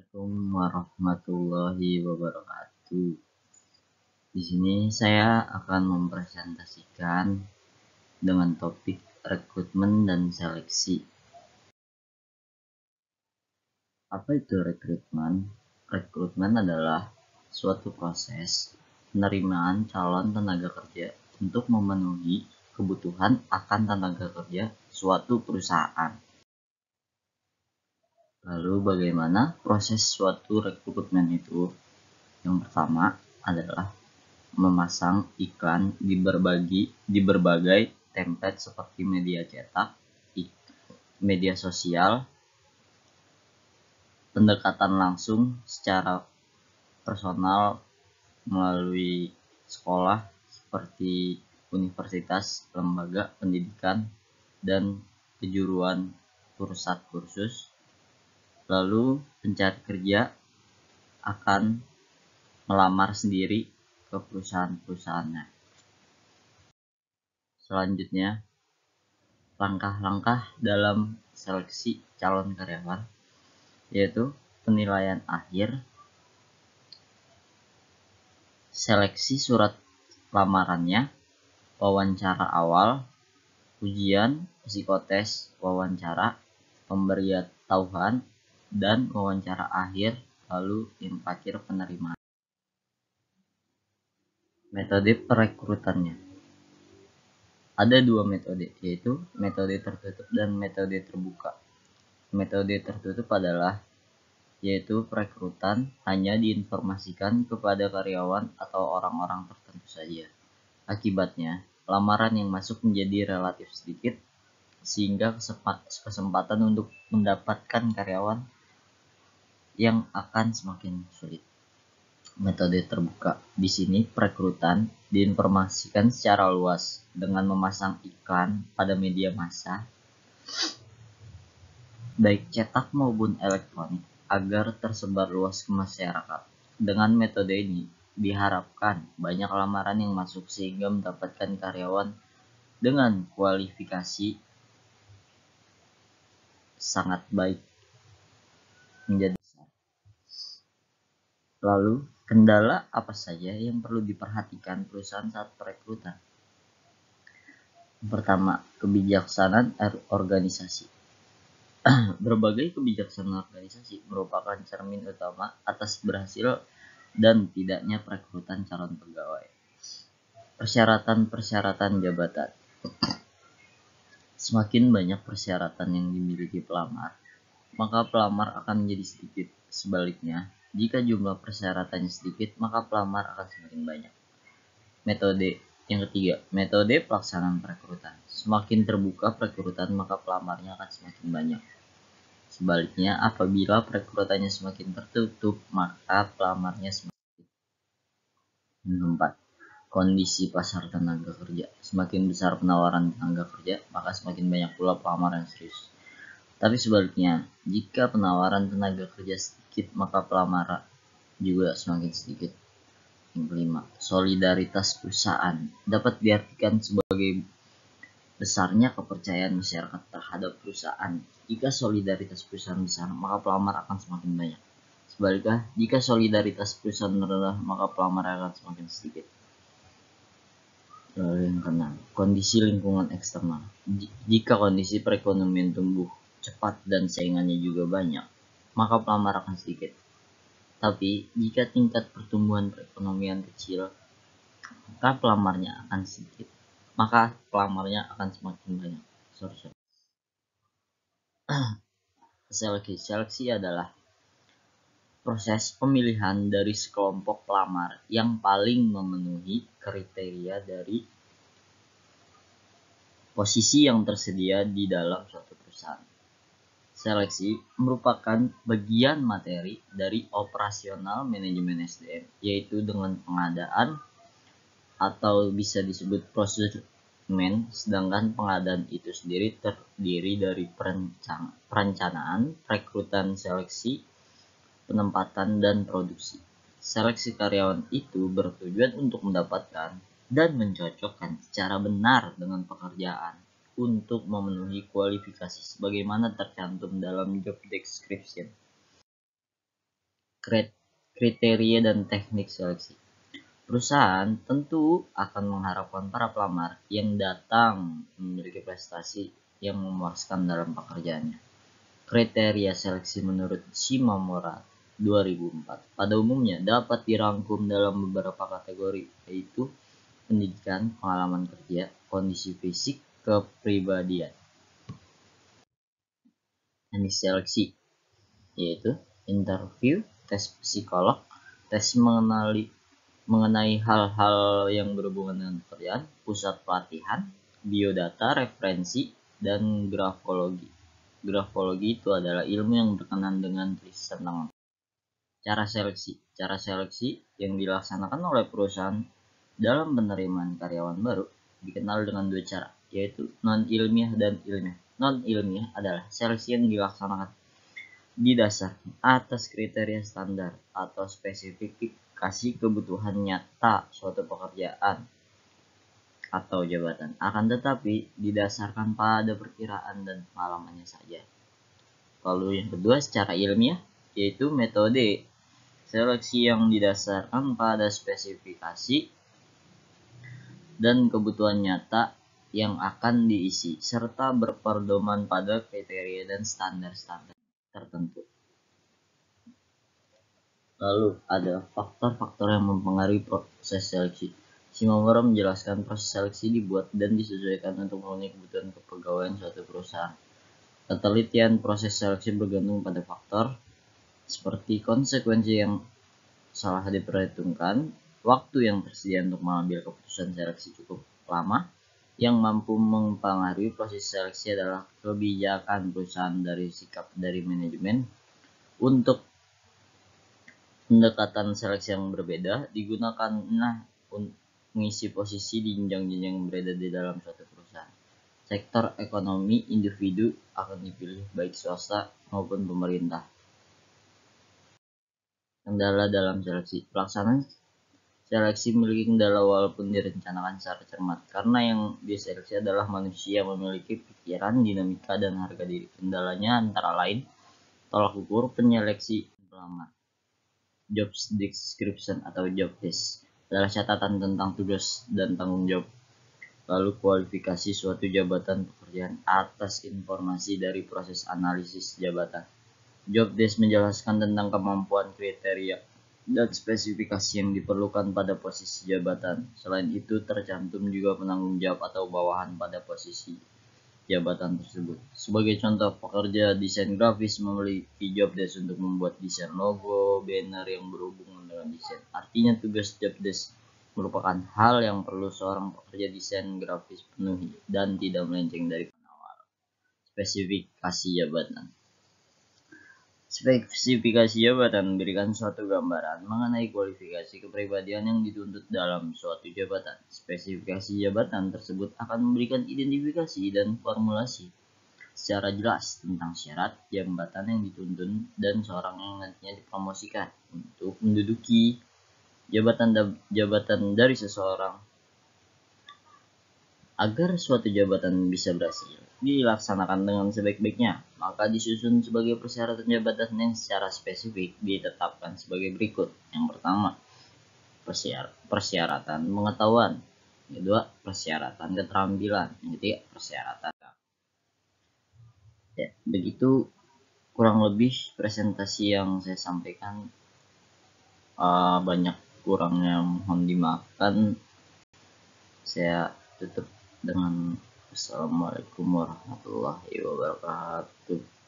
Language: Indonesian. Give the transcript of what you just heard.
Assalamualaikum warahmatullahi wabarakatuh. Di sini saya akan mempresentasikan dengan topik rekrutmen dan seleksi. Apa itu rekrutmen? Rekrutmen adalah suatu proses penerimaan calon tenaga kerja untuk memenuhi kebutuhan akan tenaga kerja suatu perusahaan. Lalu bagaimana proses suatu rekrutmen itu? Yang pertama adalah memasang iklan di berbagai template seperti media cetak, media sosial, pendekatan langsung secara personal melalui sekolah seperti universitas, lembaga pendidikan, dan kejuruan pusat kursus. Lalu pencari kerja akan melamar sendiri ke perusahaan-perusahaannya. Selanjutnya, langkah-langkah dalam seleksi calon karyawan, yaitu penilaian akhir, seleksi surat lamarannya, wawancara awal, ujian, psikotes, wawancara, pemberitahuan, dan wawancara akhir, lalu yang terakhir penerimaan. Metode perekrutannya. Ada dua metode, yaitu metode tertutup dan metode terbuka. Metode tertutup adalah yaitu perekrutan hanya diinformasikan kepada karyawan atau orang-orang tertentu saja. Akibatnya, lamaran yang masuk menjadi relatif sedikit, sehingga kesempatan untuk mendapatkan karyawan yang akan semakin sulit. Metode terbuka. Di sini perekrutan diinformasikan secara luas dengan memasang iklan pada media massa, baik cetak maupun elektronik, agar tersebar luas ke masyarakat. Dengan metode ini, diharapkan banyak lamaran yang masuk sehingga mendapatkan karyawan dengan kualifikasi sangat baik menjadi besar. Lalu, kendala apa saja yang perlu diperhatikan perusahaan saat perekrutan? Pertama, kebijaksanaan organisasi. Berbagai kebijaksanaan organisasi merupakan cermin utama atas berhasil dan tidaknya perekrutan calon pegawai. Persyaratan-persyaratan jabatan. Semakin banyak persyaratan yang dimiliki pelamar, maka pelamar akan menjadi sedikit. Sebaliknya, jika jumlah persyaratannya sedikit, maka pelamar akan semakin banyak. Metode yang ketiga, metode pelaksanaan perekrutan. Semakin terbuka perekrutan, maka pelamarnya akan semakin banyak. Sebaliknya, apabila perekrutannya semakin tertutup, maka pelamarnya semakin sedikit. Keempat, kondisi pasar tenaga kerja. Semakin besar penawaran tenaga kerja, maka semakin banyak pula pelamar yang serius. Tapi sebaliknya, jika penawaran tenaga kerja sedikit, maka pelamar juga semakin sedikit. Yang kelima, solidaritas perusahaan dapat diartikan sebagai besarnya kepercayaan masyarakat terhadap perusahaan. Jika solidaritas perusahaan besar, maka pelamar akan semakin banyak. Sebaliknya, jika solidaritas perusahaan rendah, maka pelamar akan semakin sedikit. Lalu yang keenam, kondisi lingkungan eksternal. Jika kondisi perekonomian tumbuh cepat dan saingannya juga banyak, maka pelamar akan sedikit. Tapi jika tingkat pertumbuhan perekonomian kecil, maka pelamarnya akan sedikit. Maka pelamarnya akan semakin banyak. Seleksi adalah proses pemilihan dari sekelompok pelamar yang paling memenuhi kriteria dari posisi yang tersedia di dalam suatu perusahaan. Seleksi merupakan bagian materi dari operasional manajemen SDM, yaitu dengan pengadaan atau bisa disebut prosemen, sedangkan pengadaan itu sendiri terdiri dari perencanaan, rekrutan, seleksi, penempatan, dan produksi. Seleksi karyawan itu bertujuan untuk mendapatkan dan mencocokkan secara benar dengan pekerjaan untuk memenuhi kualifikasi sebagaimana tercantum dalam job description. kriteria dan teknik seleksi. Perusahaan tentu akan mengharapkan para pelamar yang datang memiliki prestasi yang memuaskan dalam pekerjaannya. Kriteria seleksi menurut Shimamura 2004 pada umumnya dapat dirangkum dalam beberapa kategori, yaitu pendidikan, pengalaman kerja, kondisi fisik, kepribadian. Teknik seleksi yaitu interview, tes psikolog, tes mengenai hal-hal yang berhubungan dengan pekerjaan, pusat pelatihan, biodata, referensi, dan grafologi. Grafologi itu adalah ilmu yang berkenaan dengan tulisan tangan. Cara seleksi yang dilaksanakan oleh perusahaan dalam penerimaan karyawan baru dikenal dengan dua cara, yaitu non-ilmiah dan ilmiah. Non-ilmiah adalah seleksi yang dilaksanakan didasarkan atas kriteria standar atau spesifikasi kebutuhan nyata suatu pekerjaan atau jabatan, akan tetapi didasarkan pada perkiraan dan pengalamannya saja. Lalu yang kedua, secara ilmiah, yaitu metode seleksi yang didasarkan pada spesifikasi dan kebutuhan nyata yang akan diisi, serta berpedoman pada kriteria dan standar-standar tertentu. Lalu ada faktor-faktor yang mempengaruhi proses seleksi. Shimamura menjelaskan proses seleksi dibuat dan disesuaikan untuk memenuhi kebutuhan kepegawaian suatu perusahaan. Ketelitian proses seleksi bergantung pada faktor seperti konsekuensi yang salah diperhitungkan, waktu yang tersedia untuk mengambil keputusan seleksi cukup lama. Yang mampu mempengaruhi proses seleksi adalah kebijakan perusahaan dari sikap dari manajemen untuk pendekatan seleksi yang berbeda digunakan mengisi posisi di jenjang-jenjang yang berbeda di dalam suatu perusahaan. Sektor ekonomi individu akan dipilih baik swasta maupun pemerintah. Kendala dalam seleksi. Pelaksanaan seleksi memiliki kendala walaupun direncanakan secara cermat, karena yang diseleksi adalah manusia yang memiliki pikiran, dinamika, dan harga diri. Kendalanya antara lain tolak ukur penyeleksi pelamar. Job description atau job desk adalah catatan tentang tugas dan tanggung jawab. Lalu kualifikasi suatu jabatan pekerjaan atas informasi dari proses analisis jabatan. Job desk menjelaskan tentang kemampuan, kriteria, dan spesifikasi yang diperlukan pada posisi jabatan. Selain itu, tercantum juga penanggung jawab atau bawahan pada posisi jabatan tersebut. Sebagai contoh, pekerja desain grafis memiliki job desk untuk membuat desain logo, banner yang berhubungan dengan desain. Artinya, tugas job desk merupakan hal yang perlu seorang pekerja desain grafis penuhi dan tidak melenceng dari penawar. Spesifikasi jabatan. Spesifikasi jabatan memberikan suatu gambaran mengenai kualifikasi kepribadian yang dituntut dalam suatu jabatan. Spesifikasi jabatan tersebut akan memberikan identifikasi dan formulasi secara jelas tentang syarat jabatan yang dituntut dan seorang yang nantinya dipromosikan untuk menduduki jabatan dari seseorang. Agar suatu jabatan bisa berhasil dilaksanakan dengan sebaik-baiknya, maka disusun sebagai persyaratan jabatan yang secara spesifik ditetapkan sebagai berikut. Yang pertama, persyaratan pengetahuan. Yang kedua, persyaratan keterampilan. Yang ketiga, persyaratan. Ya, begitu kurang lebih presentasi yang saya sampaikan. Banyak kurangnya mohon dimaafkan. Saya tutup dengan Assalamualaikum warahmatullahi wabarakatuh.